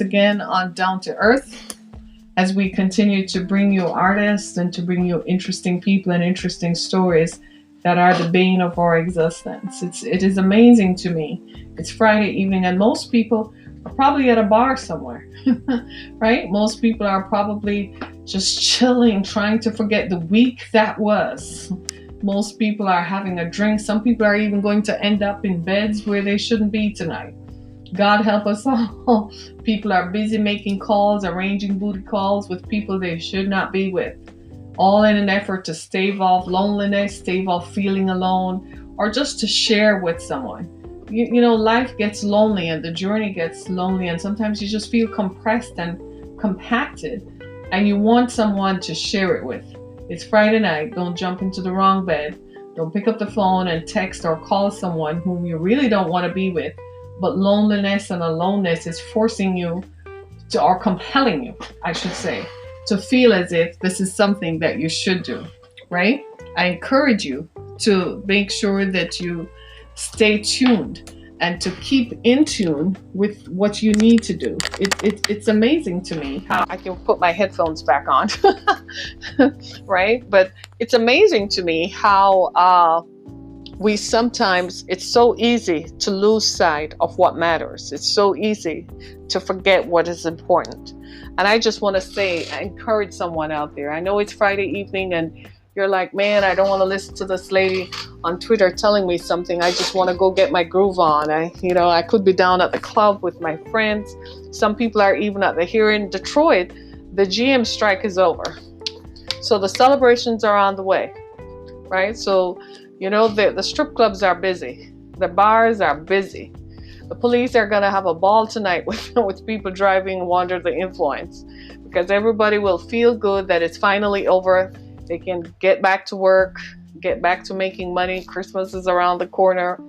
Artiste again on Down to Earth as we continue to bring you artists and to bring you interesting people and interesting stories that are the bane of our existence. It is amazing to me. It's Friday evening and most people are probably at a bar somewhere, right? Most people are probably just chilling, trying to forget the week that was. Most people are having a drink. Some people are even going to end up in beds where they shouldn't be tonight. God help us all. People are busy making calls, arranging booty calls with people they should not be with. All in an effort to stave off loneliness, stave off feeling alone, or just to share with someone. You know, life gets lonely and the journey gets lonely, and sometimes you just feel compressed and compacted and you want someone to share it with. It's Friday night. Don't jump into the wrong bed. Don't pick up the phone and text or call someone whom you really don't want to be with. But loneliness and aloneness is forcing you to, or compelling you, I should say, to feel as if this is something that you should do, right? I encourage you to make sure that you stay tuned and to keep in tune with what you need to do. It's amazing to me how I can put my headphones back on, right? But it's amazing to me how we sometimes, it's so easy to lose sight of what matters. It's so easy to forget what is important. And I just want to say, I encourage someone out there. I know it's Friday evening and you're like, man, I don't want to listen to this lady on Twitter telling me something. I just want to go get my groove on. I could be down at the club with my friends. Some people are even here in Detroit. The GM strike is over. So the celebrations are on the way, right? So, the strip clubs are busy. The bars are busy. The police are going to have a ball tonight with people driving under the influence because everybody will feel good that it's finally over. They can get back to work, get back to making money. Christmas is around the corner.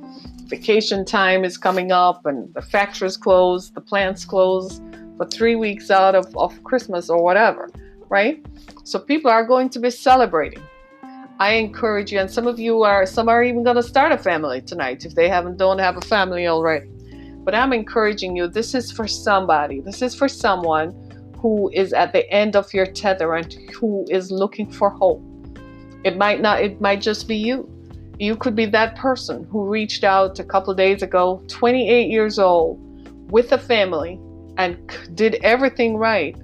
Vacation time is coming up and the factories close, the plants close for 3 weeks out of Christmas or whatever, right? So people are going to be celebrating. I encourage you, and some are even going to start a family tonight if they don't have a family already. But I'm encouraging you, this is for somebody. This is for someone who is at the end of your tether and who is looking for hope. It might just be you. You could be that person who reached out a couple days ago, 28 years old, with a family and did everything right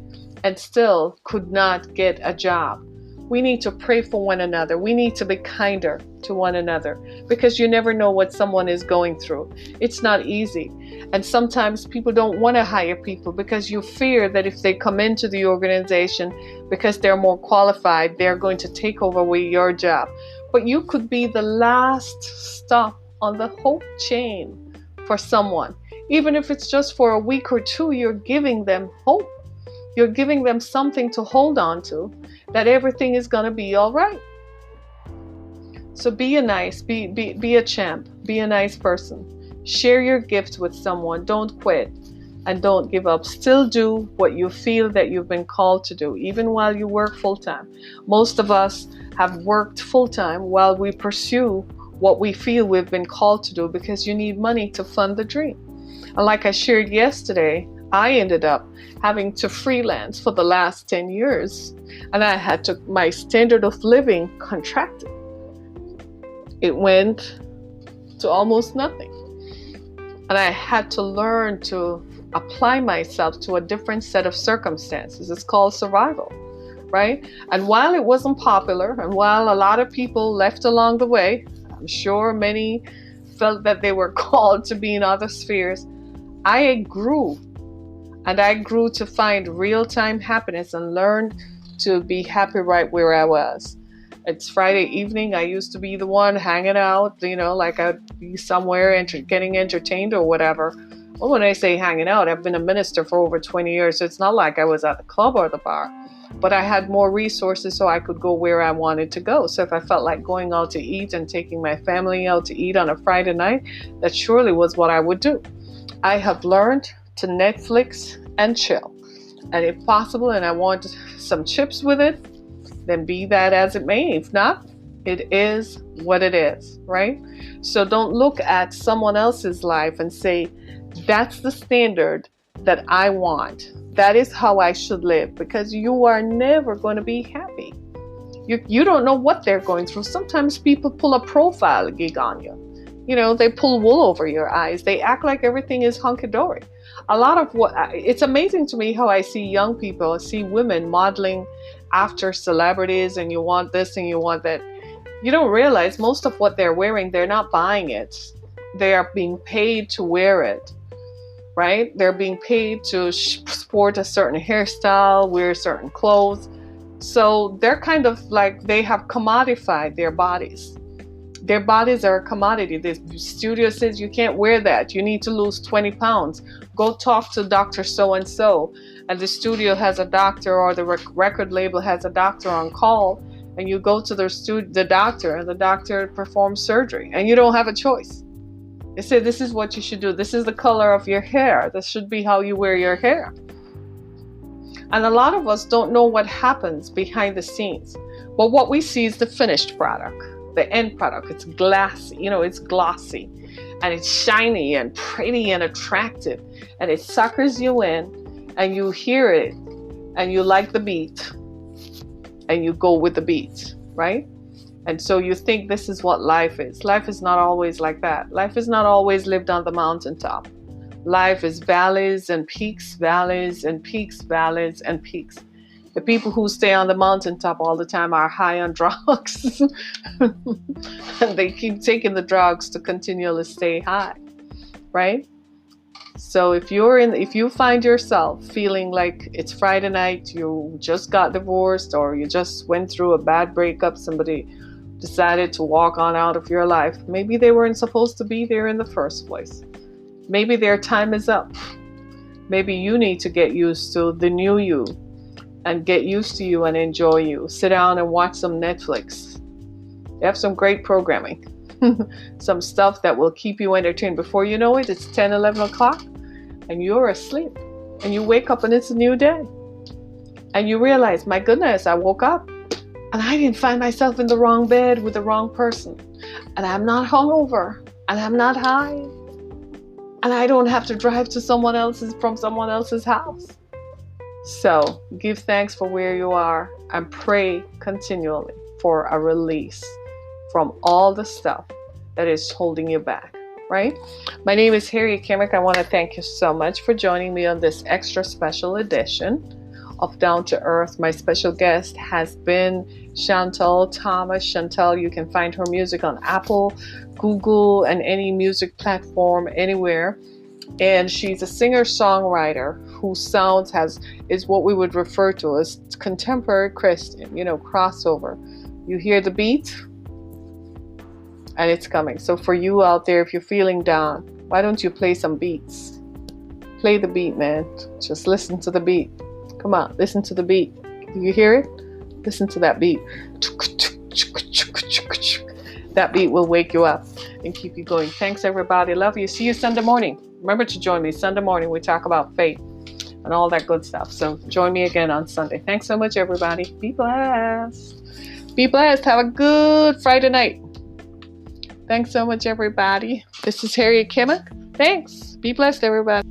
and still could not get a job. We need to pray for one another. We need to be kinder to one another because you never know what someone is going through. It's not easy. And sometimes people don't want to hire people because you fear that if they come into the organization because they're more qualified, they're going to take over your job. But you could be the last stop on the hope chain for someone. Even if it's just for a week or two, you're giving them hope. You're giving them something to hold on to, that everything is going to be all right. So be a champ, be a nice person. Share your gift with someone. Don't quit and don't give up. Still do what you feel that you've been called to do, even while you work full time. Most of us have worked full time while we pursue what we feel we've been called to do because you need money to fund the dream. And like I shared yesterday, I ended up having to freelance for the last 10 years and my standard of living contracted. It went to almost nothing. And I had to learn to apply myself to a different set of circumstances. It's called survival, right? And while it wasn't popular and while a lot of people left along the way, I'm sure many felt that they were called to be in other spheres, I grew. And I grew to find real-time happiness and learned to be happy right where I was. It's Friday evening. I used to be the one hanging out, like I'd be somewhere getting entertained or whatever. Well, when I say hanging out, I've been a minister for over 20 years. So it's not like I was at the club or the bar. But I had more resources so I could go where I wanted to go. So if I felt like going out to eat and taking my family out to eat on a Friday night, that surely was what I would do. I have learned to Netflix and chill. And if possible, and I want some chips with it, then be that as it may. If not, it is what it is, right? So don't look at someone else's life and say, that's the standard that I want. That is how I should live, because you are never going to be happy. You don't know what they're going through. Sometimes people pull a profile gig on you. They pull wool over your eyes. They act like everything is hunky-dory. A lot of it's amazing to me how I see young people, I see women modeling after celebrities, and you want this and you want that. You don't realize most of what they're wearing, they're not buying it. They are being paid to wear it, right? They're being paid to sport a certain hairstyle, wear certain clothes. So they're kind of like, they have commodified their bodies. Their bodies are a commodity. The studio says you can't wear that. You need to lose 20 pounds. Go talk to Dr. So-and-so. And the studio has a doctor, or the record label has a doctor on call. And you go to the doctor, and the doctor performs surgery. And you don't have a choice. They say, this is what you should do. This is the color of your hair. This should be how you wear your hair. And a lot of us don't know what happens behind the scenes. But what we see is the finished product, the end product. It's glassy, it's glossy, and it's shiny and pretty and attractive. And it suckers you in, and you hear it, and you like the beat, and you go with the beat, right? And so you think this is what life is. Life is not always like that. Life is not always lived on the mountaintop. Life is valleys and peaks, valleys and peaks, valleys and peaks. The people who stay on the mountaintop all the time are high on drugs. And they keep taking the drugs to continually stay high, right? So if you find yourself feeling like it's Friday night, you just got divorced, or you just went through a bad breakup, somebody decided to walk on out of your life, maybe they weren't supposed to be there in the first place. Maybe their time is up. Maybe you need to get used to the new you, and get used to you and enjoy you. Sit down and watch some Netflix. They have some great programming. Some stuff that will keep you entertained. Before you know it, it's 10, 11 o'clock and you're asleep. And you wake up and it's a new day. And you realize, my goodness, I woke up and I didn't find myself in the wrong bed with the wrong person. And I'm not hungover. And I'm not high. And I don't have to drive to someone else's house. So give thanks for where you are, and pray continually for a release from all the stuff that is holding you back, right? My name is Harriet Cammock. I want to thank you so much for joining me on this extra special edition of Down to Earth. My special guest has been Schantel Thomas. Schantel, you can find her music on Apple, Google, and any music platform anywhere. And she's a singer-songwriter whose sounds is what we would refer to as contemporary Christian, crossover. You hear the beat, and it's coming. So for you out there, if you're feeling down, why don't you play some beats? Play the beat, man. Just listen to the beat. Come on, listen to the beat. Do you hear it? Listen to that beat. That beat will wake you up and keep you going. Thanks, everybody. Love you. See you Sunday morning. Remember to join me Sunday morning. We talk about faith and all that good stuff. So join me again on Sunday. Thanks so much, everybody. Be blessed. Be blessed. Have a good Friday night. Thanks so much, everybody. This is Harriet Cammock. Thanks. Be blessed, everybody.